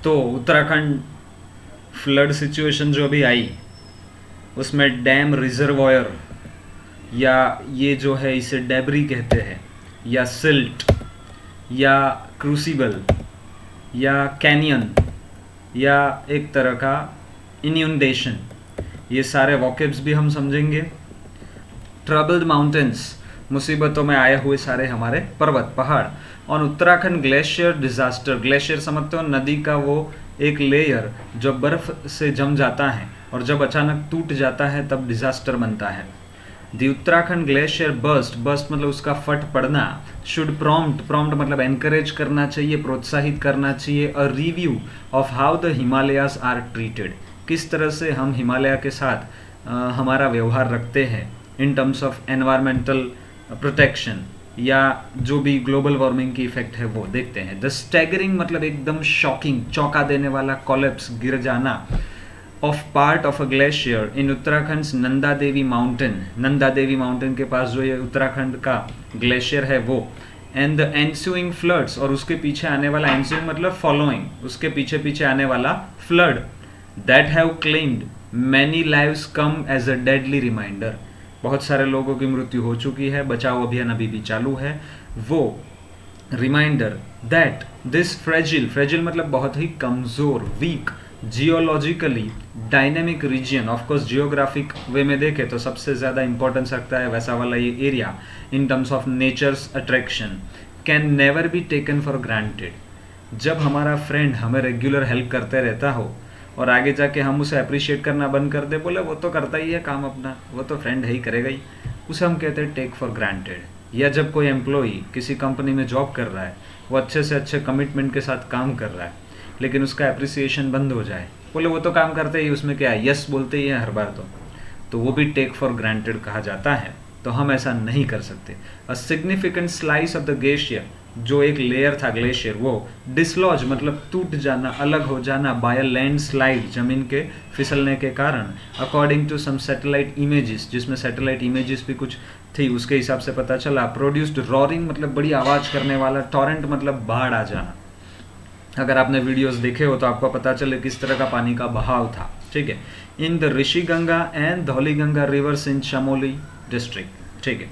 तो Uttarakhand flood situation जो अभी आई, उसमें डैम रिजर्वॉयर या ये जो है इसे डेबरी कहते हैं, या सिल्ट, या क्रूसिबल, या कैनियन, या एक तरह का इन्यूंडेशन, ये सारे वॉकेब्स भी हम समझेंगे। ट्रबल्ड माउंटेन्स, मुसीबतों में आए हुए सारे हमारे पर्वत पहाड़। और उत्तराखंड ग्लेशियर डिजास्टर, ग्लेशियर समझते हो, नदी का वो एक लेयर जो बर्फ से जम जाता है और जब अचानक टूट जाता है तब डिजास्टर बनता है। The Uttarakhand glacier burst, burst मतलब उसका फट पड़ना, शुड प्रॉम्प्ट, प्रॉम्प्ट मतलब एनकरेज करना चाहिए, प्रोत्साहित करना चाहिए, a review of how the Himalayas are treated, किस तरह से हम हिमालय के साथ हमारा व्यवहार रखते हैं इन टर्म्स ऑफ एनवायरमेंटल प्रोटेक्शन या जो भी ग्लोबल वार्मिंग की इफेक्ट है वो देखते हैं। द स्टैगरिंग मतलब एकदम शॉकिंग, चौंका देने वाला, कोलैप्स, गिर जाना of part of a glacier in Uttarakhand Nanda Devi mountain, Nanda Devi mountain के पास जो ये उत्तराखंड का ग्लेशियर है वो, एंड द एंसुइंग फ्लड्स, और उसके पीछे आने वाला, एंसुइंग मतलब फॉलोइंग, उसके पीछे पीछे आने वाला flood, that have claimed many lives come as a deadly reminder, बहुत सारे लोगों की मृत्यु हो चुकी है, बचाव अभियान अभी भी चालू है, वो reminder that this fragile, fragile मतलब बहुत ही कमजोर, weak, geologically dynamic region, of course geographic way में देखें तो सबसे ज़्यादा इंपॉर्टेंस रखता है वैसा वाला ये area in terms of nature's attraction, can never be taken for granted. जब हमारा फ्रेंड हमें रेगुलर हेल्प करते रहता हो और आगे जाके हम उसे अप्रिशिएट करना बंद कर दे, बोले वो तो करता ही है काम अपना, वो तो फ्रेंड है ही, करेगा ही, उसे हम कहते हैं टेक फॉर ग्रांटेड। या जब कोई एम्प्लॉई किसी कंपनी में जॉब कर रहा है, वो अच्छे से अच्छे कमिटमेंट के साथ काम कर रहा है, लेकिन उसका अप्रिसिएशन बंद हो जाए, बोले वो तो काम करते ही, उसमें क्या है, यस बोलते ही है हर बार, तो वो भी टेक फॉर ग्रांटेड कहा जाता है। तो हम ऐसा नहीं कर सकते। A significant slice of the glacier, जो एक लेयर था ग्लेशियर, वो डिसलॉज मतलब टूट जाना, अलग हो जाना, बाय अ लैंडस्लाइड, जमीन के फिसलने के कारण, according to some satellite images, जिसमें सैटेलाइट इमेजेस भी कुछ थी, उसके हिसाब से पता चला, प्रोड्यूस्ड रॉरिंग मतलब बड़ी आवाज करने वाला, टॉरेंट मतलब बाढ़ आ जाना। अगर आपने वीडियोस देखे हो तो आपको पता चले किस तरह का पानी का बहाव था, ठीक है। In the Rishiganga and Dhauliganga reverse in Chamoli district, ठीक है।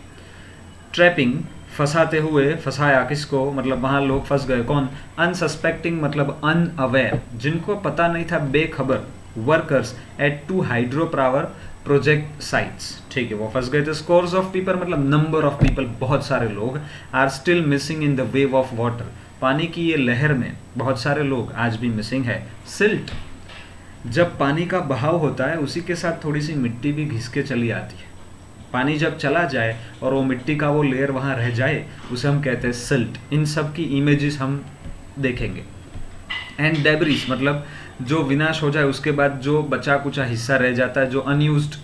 ट्रैपिंग, फंसाते हुए, फंसाया किसको, मतलब वहां लोग फंस गए, कौन, अनसस्पेक्टिंग मतलब अनअवेयर, जिनको पता नहीं था, बेखबर, workers at 2 hydro power project sites, ठीक है, वो फंस गए थे। स्कोर्स ऑफ पीपल मतलब नंबर ऑफ पीपल, बहुत सारे लोग, are still missing in the wave of water, पानी की ये लहर में बहुत सारे लोग आज भी मिसिंग है। सिल्ट, जब पानी का बहाव होता है उसी के साथ थोड़ी सी मिट्टी भी घिस के चली आती है, पानी जब चला जाए और वो मिट्टी का वो लेयर वहाँ रह जाए, उसे हम कहते हैं सिल्ट। इन सब की इमेजेस हम देखेंगे। एंड डेब्रिस मतलब जो विनाश हो जाए उसके बाद जो बचा कुचा हिस्सा रह जाता है, जो अनयूज्ड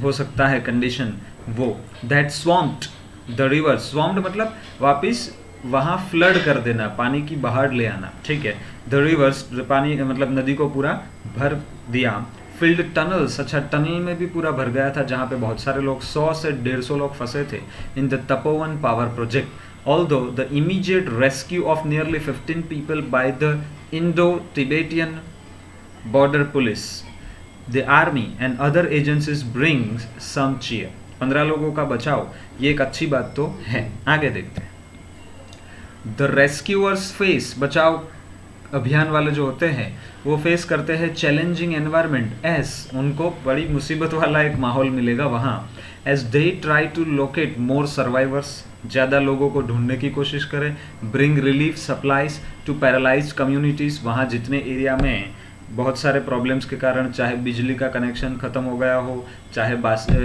हो सकता है कंडीशन, वो, दैट स्वॉम्प्ड द रिवर, स्वॉम्प्ड मतलब वापिस वहाँ फ्लड कर देना, पानी की बहाड़ ले आना, ठीक है। द रिवर्स, पानी मतलब नदी को पूरा भर दिया। फिल्ड टनल्स, अच्छा टनल में भी पूरा भर गया था जहाँ पे बहुत सारे लोग, 100 से 150 लोग फंसे थे in the Tapovan power project. Although the immediate rescue of nearly 15 people by the Indo Tibetan border police, the army and other agencies brings some cheer, 15 लोगों का बचाव, ये एक अच्छी बात तो है। आगे देखते हैं। द रेस्क्यूअर्स फेस, बचाव अभियान वाले जो होते हैं वो फेस करते हैं चैलेंजिंग एनवायरनमेंट, एस उनको बड़ी मुसीबत वाला एक माहौल मिलेगा वहाँ, as they try to locate more survivors, ज़्यादा लोगों को ढूंढने की कोशिश करें, bring relief supplies to paralysed communities, वहाँ जितने एरिया में बहुत सारे प्रॉब्लम्स के कारण, चाहे बिजली का कनेक्शन ख़त्म हो गया हो, चाहे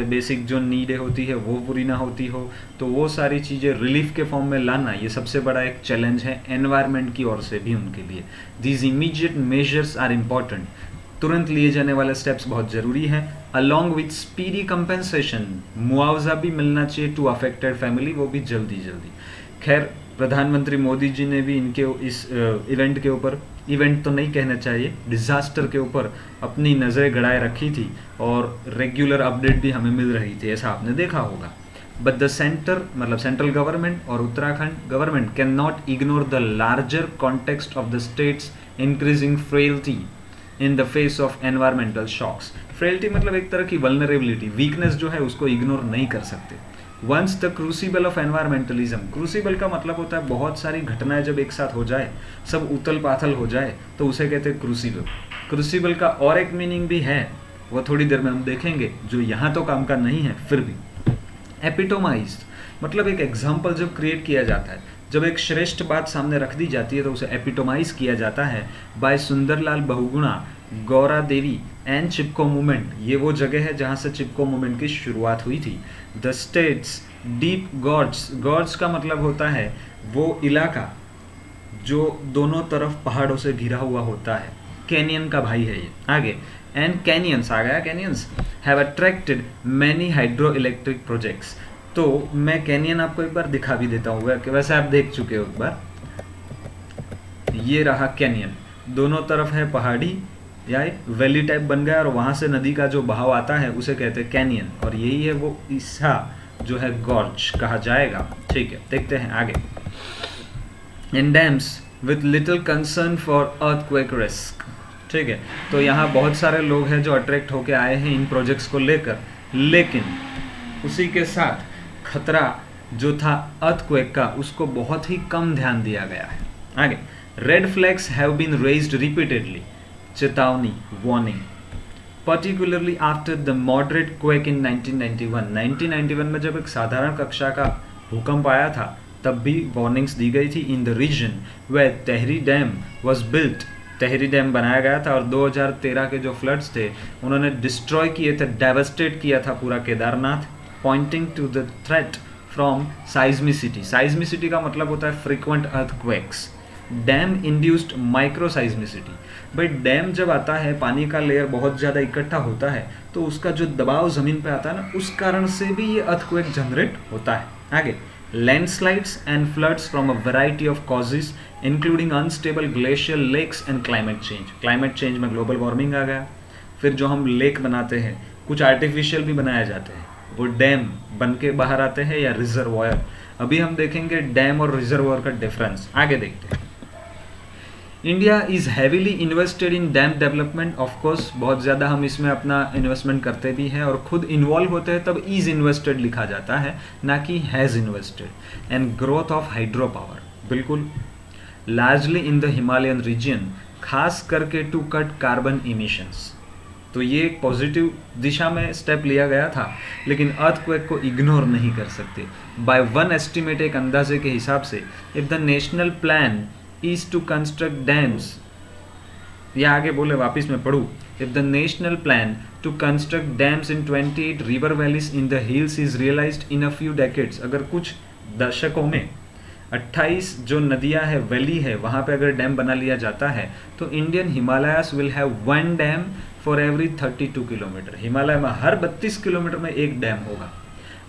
बेसिक जो नीडें होती है वो पूरी ना होती हो, तो वो सारी चीज़ें रिलीफ के फॉर्म में लाना, ये सबसे बड़ा एक चैलेंज है एनवायरनमेंट की ओर से भी उनके लिए। These immediate measures are important, तुरंत लिए जाने वाले स्टेप्स बहुत ज़रूरी हैं। अलॉन्ग विथ स्पीडी कंपेंसेशन, मुआवजा भी मिलना चाहिए टू अफेक्टेड फैमिली, वो भी जल्दी जल्दी। खैर प्रधानमंत्री मोदी जी ने भी इनके इस इवेंट के ऊपर, इवेंट तो नहीं कहना चाहिए, डिज़ास्टर के ऊपर अपनी नज़रें गड़ाए रखी थी और रेगुलर अपडेट भी हमें मिल रही थी, ऐसा आपने देखा होगा। बट द सेंटर मतलब सेंट्रल गवर्नमेंट और Uttarakhand government can not ignore the larger context of the state's increasing fragility in the face of environmental shocks. Fragility मतलब एक तरह की वल्नरेबिलिटी, वीकनेस जो है उसको इग्नोर नहीं कर सकते। Once the crucible of environmentalism, crucible का मतलब होता है बहुत सारी घटनाएं जब एक साथ हो जाए, सब उथल पाथल हो जाए, तो उसे कहते हैं क्रूसिबल। क्रूसिबल का और एक मीनिंग भी है, वो थोड़ी देर में हम देखेंगे, जो यहाँ तो काम का नहीं है फिर भी। एपिटोमाइज्ड मतलब एक एग्जाम्पल जब क्रिएट किया जाता है, जब एक श्रेष्ठ बात सामने रख दी जाती है तो उसे एपिटोमाइज किया जाता है by Sunderlal Bahuguna, Gaura Devi and Chipko movement. ये वो जगह है जहाँ से चिपको मूवमेंट की शुरुआत हुई थी। The states deep gorge, gorge का मतलब होता है वो इलाका जो दोनों तरफ पहाड़ों से घिरा हुआ होता है। कैनियन का भाई है ये। आगे, एंड कैनियंस आ गया, canyons have attracted many hydro electric projects. तो मैं कैनियन आपको एक बार दिखा भी देता हूँ, वैसे आप देख चुके हो एक बार। ये रहा कैनियन, दोनों तरफ है पहाड़ी या वैली टाइप बन गया और वहाँ से नदी का जो बहाव आता है उसे कहते हैं कैनियन, और यही है वो हिस्सा जो है गॉर्ज कहा जाएगा। ठीक है, देखते हैं आगे। In dams with little concern for earthquake risk. ठीक है, तो यहाँ बहुत सारे लोग हैं जो अट्रैक्ट होके आए हैं इन प्रोजेक्ट्स को लेकर, लेकिन उसी के साथ खतरा जो था अर्थक्वेक का उसको बहुत ही कम ध्यान दिया गया है। आगे, red flags have been raised repeatedly, चेतावनी, warning, particularly after the moderate quake in 1991। 1991 में जब एक साधारण कक्षा का भूकंप आया था तब भी वार्निंग्स दी गई थी। In the region where Tehri dam was built, Tehri dam बनाया गया था और 2013 के जो फ्लड्स थे उन्होंने डिस्ट्रॉय किए थे, डेवास्टेट किया था पूरा Kedarnath, pointing to the threat from seismicity. Seismicity का मतलब होता है frequent earthquakes. Dam induced microseismicity, भाई डैम जब आता है पानी का लेयर बहुत ज़्यादा इकट्ठा होता है तो उसका जो दबाव ज़मीन पे आता है ना, उस कारण से भी ये अर्थक्वेक जनरेट होता है। आगे, landslides and floods from a variety of causes including unstable glacier lakes and climate change. Climate change में ग्लोबल वार्मिंग आ गया। फिर जो हम लेक बनाते हैं, कुछ आर्टिफिशियल भी बनाए जाते हैं, वो डैम बन के बाहर आते हैं या रिजर्वायर। अभी हम देखेंगे डैम और रिजर्वायर का डिफरेंस। आगे देखते हैं। India is heavily invested in dam development. Of course बहुत ज़्यादा हम इसमें अपना इन्वेस्टमेंट करते भी हैं और खुद इन्वॉल्व होते हैं, तब इज़ इन्वेस्टेड लिखा जाता है, ना कि has invested. And growth of hydro power, बिल्कुल largely in the Himalayan region, खास करके टू कट कार्बन इमिशंस। तो ये एक पॉजिटिव दिशा में स्टेप लिया गया था, लेकिन अर्थक्वेक को इग्नोर नहीं कर सकते। बाय वन एस्टिमेट, एक अंदाजे के हिसाब से, if the national plan is to construct dams, या आगे बोले वापिस मैं पढ़ूँ, if the national plan to construct dams in 28 river valleys in the hills is realized in a few decades, अगर कुछ दशकों में 28 जो नदियाँ है, वैली है, वहाँ पे अगर डैम बना लिया जाता है तो Indian Himalayas will have one dam for every 32 kilometre. Himalaya में हर 32 किलोमीटर में एक डैम होगा।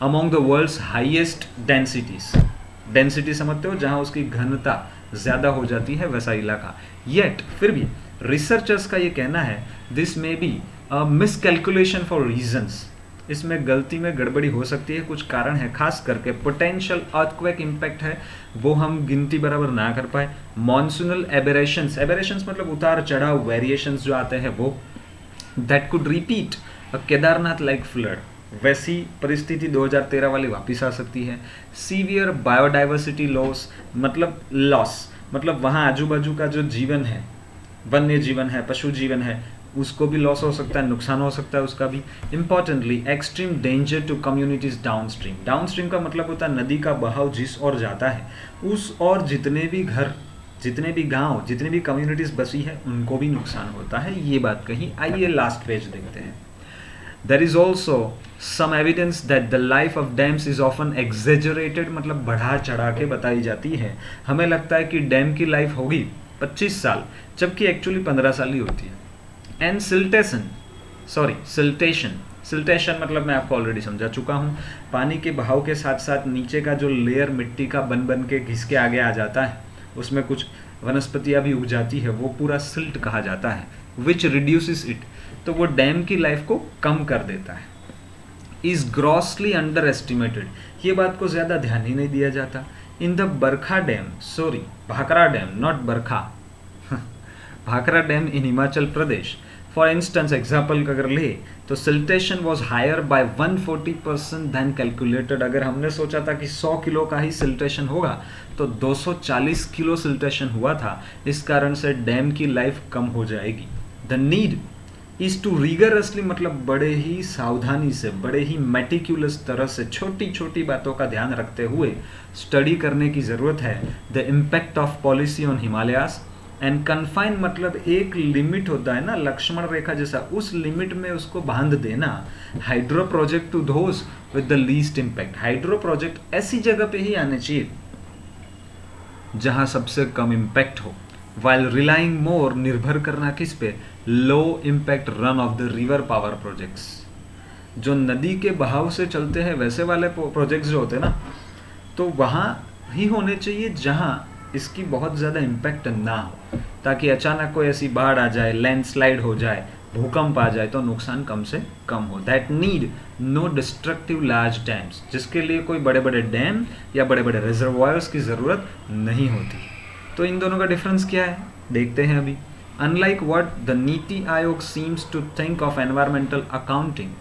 Among the world's highest densities, density समझते हो, जहाँ उसकी घनता ज़्यादा हो जाती है वैसा इलाका। येट फिर भी रिसर्चर्स का ये कहना है this may be a miscalculation for reasons, इसमें गलती में गड़बड़ी हो सकती है, कुछ कारण है, खास करके पोटेंशियल अर्थक्वेक इम्पैक्ट है वो हम गिनती बराबर ना कर पाए। मॉनसूनल एबेरेशंस, एबेरेशंस मतलब उतार चढ़ाव, वेरिएशंस जो आते हैं वो, that could repeat a Kedarnath like flood, वैसी परिस्थिति 2013 वाली वापस आ सकती है। सीवियर बायोडाइवर्सिटी लॉस, मतलब लॉस मतलब वहाँ आजू बाजू का जो जीवन है, वन्य जीवन है, पशु जीवन है, उसको भी लॉस हो सकता है, नुकसान हो सकता है उसका भी। Importantly extreme danger to communities downstream. Downstream का मतलब होता है नदी का बहाव जिस ओर जाता है उस और जितने भी घर, जितने भी गांव, जितनी भी कम्युनिटीज बसी है उनको भी नुकसान होता है, ये बात कही। आइए लास्ट पेज देखते हैं। There is also some evidence that the life of dams is often exaggerated, मतलब बढ़ा चढ़ा के बताई जाती है। हमें लगता है कि डैम की लाइफ होगी 25 साल, जबकि एक्चुअली 15 साल ही होती है। एंड सिल्टेशन मतलब मैं आपको ऑलरेडी समझा चुका हूँ, पानी के बहाव के साथ साथ नीचे का जो लेयर मिट्टी का बन बन के घिस के आगे आ जाता है, उसमें कुछ वनस्पतियाँ भी उग जाती है, वो पूरा सिल्ट कहा जाता है, विच रिड्यूसेस इट, तो वो डैम की लाइफ को कम कर देता है। इज ग्रॉसली अंडर एस्टिमेटेड, ये बात को ज़्यादा ध्यान ही नहीं दिया जाता। In the Barkha dam, sorry Bhakra dam, not Barkha Bhakra dam in Himachal Pradesh, for instance example अगर ले तो siltation was higher by 140% than calculated. अगर हमने सोचा था कि 100 किलो का ही सिल्टेशन होगा तो 240 किलो सिल्टेशन हुआ था, इस कारण से डैम की लाइफ कम हो जाएगी। The need is to rigorously, मतलब बड़े ही सावधानी से, बड़े ही मेटिक्यूलस तरह से छोटी छोटी बातों का ध्यान रखते हुए स्टडी करने की ज़रूरत है। The impact of policy on Himalayas and confine, मतलब एक लिमिट होता है ना लक्ष्मण रेखा जैसा, उस लिमिट में उसको बांध देना। Hydro project to those with the least impact, hydro project ऐसी जगह पे ही आने चाहिए जहां सबसे कम इम्पैक्ट हो, वाइल रिलाइंग मोर, निर्भर करना किस पे, low impact run of the river power projects, जो नदी के बहाव से चलते हैं वैसे वाले प्रोजेक्ट्स जो होते हैं ना, तो वहाँ ही होने चाहिए जहाँ इसकी बहुत ज़्यादा इम्पैक्ट ना हो, ताकि अचानक कोई ऐसी बाढ़ आ जाए, लैंडस्लाइड हो जाए, भूकंप आ जाए तो नुकसान कम से कम हो। That need no destructive large dams, जिसके लिए कोई बड़े बड़े डैम या बड़े बड़े रिजर्वायर्स की ज़रूरत नहीं होती। तो इन दोनों का डिफरेंस क्या है देखते हैं अभी। Unlike what the NITI Aayog seems to think of environmental accounting,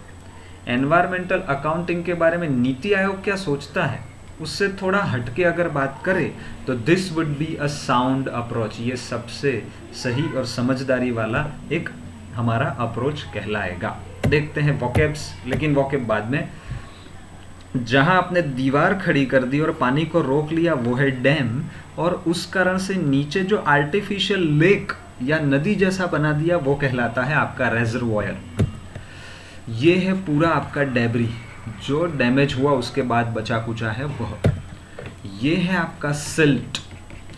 environmental accounting के बारे में नीति आयोग क्या सोचता है उससे थोड़ा हटके अगर बात करें तो this would be a sound approach, ये सबसे सही और समझदारी वाला एक हमारा अप्रोच कहलाएगा। देखते हैं वोकेब्स, लेकिन वोकेब बाद में। जहां आपने दीवार खड़ी कर दी और पानी को रोक लिया वो है डैम, और उस कारण से नीचे जो आर्टिफिशियल लेक या नदी जैसा बना दिया वो कहलाता है आपका रेजर्वॉयर। ये है पूरा आपका डेब्री, जो डैमेज हुआ उसके बाद बचा कुचा है वह। ये है आपका सिल्ट,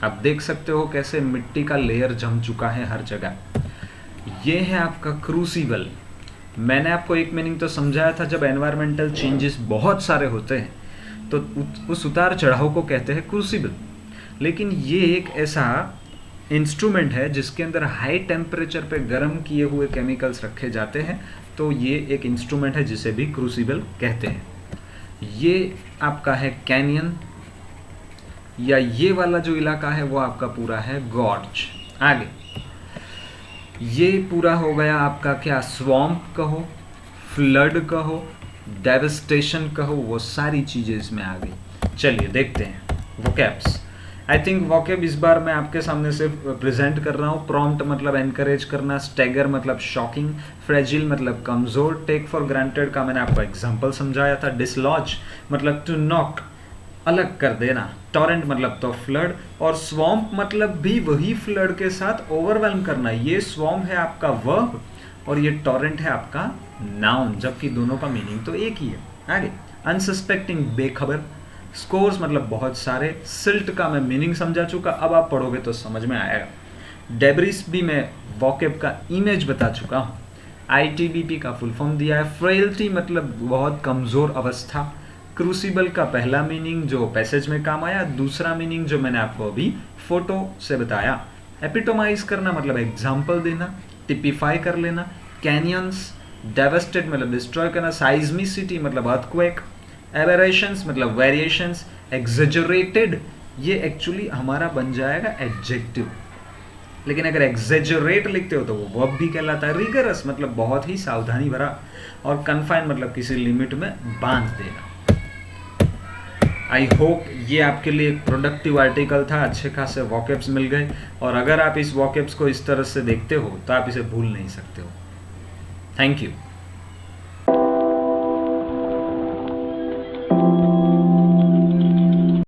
आप देख सकते हो कैसे मिट्टी का लेयर जम चुका है हर जगह। ये है आपका क्रूसिबल, मैंने आपको एक मीनिंग तो समझाया था, जब एनवायरमेंटल चेंजेस बहुत सारे होते हैं तो उस उतार चढ़ाव को कहते हैं क्रूसिबल। लेकिन ये एक ऐसा इंस्ट्रूमेंट है जिसके अंदर हाई टेम्परेचर पे गर्म किए हुए केमिकल्स रखे जाते हैं, तो ये एक इंस्ट्रूमेंट है जिसे भी क्रूसिबल कहते हैं। ये आपका है कैनियन, या ये वाला जो इलाका है वो आपका पूरा है गॉर्ज। आगे ये पूरा हो गया आपका क्या, स्वैम्प कहो, फ्लड कहो, डेवस्टेशन कहो, वो सारी चीजें इसमें आ गई। चलिए देखते हैं वोकैब्स। आई थिंक वोकैब इस बार मैं आपके सामने सिर्फ प्रेजेंट कर रहा हूँ। प्रॉम्प्ट मतलब एनकरेज करना, स्टैगर मतलब शॉकिंग, फ्रेजिल मतलब कमजोर, टेक फॉर ग्रांटेड का मैंने आपको एग्जांपल समझाया था, डिसलॉज मतलब टू नॉक, अलग कर देना, टॉरेंट मतलब तो फ्लड, और स्वैम्प मतलब भी वही फ्लड के साथ ओवरवेल्म करना। ये स्वैम्प है आपका वर्ब और ये टॉरेंट है आपका नाउन, जबकि दोनों का मीनिंग तो एक ही है। आगे अनसस्पेक्टिंग बेखबर, स्कोर्स मतलब बहुत सारे, सिल्ट का मैं मीनिंग समझा चुका, अब आप पढ़ोगे तो समझ में आएगा। डेब्रिस भी मैं वोकैब का इमेज बता चुका हूँ। ITBP का फुल फॉर्म दिया है। फ्रेलिटी मतलब बहुत कमज़ोर अवस्था। क्रूसिबल का पहला मीनिंग जो पैसेज में काम आया, दूसरा मीनिंग जो मैंने आपको अभी फोटो से बताया। एपिटोमाइज करना मतलब एग्जाम्पल देना, टिपिफाई कर लेना। कैनियंस, डेवस्टेड मतलब डिस्ट्रॉय करना, साइज्मिसिटी मतलब अर्थक्वेक, एबरेशंस मतलब वेरिएशंस, एग्जेजरेटेड ये एक्चुअली हमारा बन जाएगा एडजेक्टिव, लेकिन अगर एग्जेजरेट लिखते हो तो वो वर्ब भी कहलाता है। रिगरस मतलब बहुत ही सावधानी भरा, और कन्फाइन मतलब किसी लिमिट में बांध देना। आई होप ये आपके लिए एक प्रोडक्टिव आर्टिकल था, अच्छे खासे वोकैब्स मिल गए, और अगर आप इस वोकैब्स को इस तरह से देखते हो तो आप इसे भूल नहीं सकते हो। Thank you.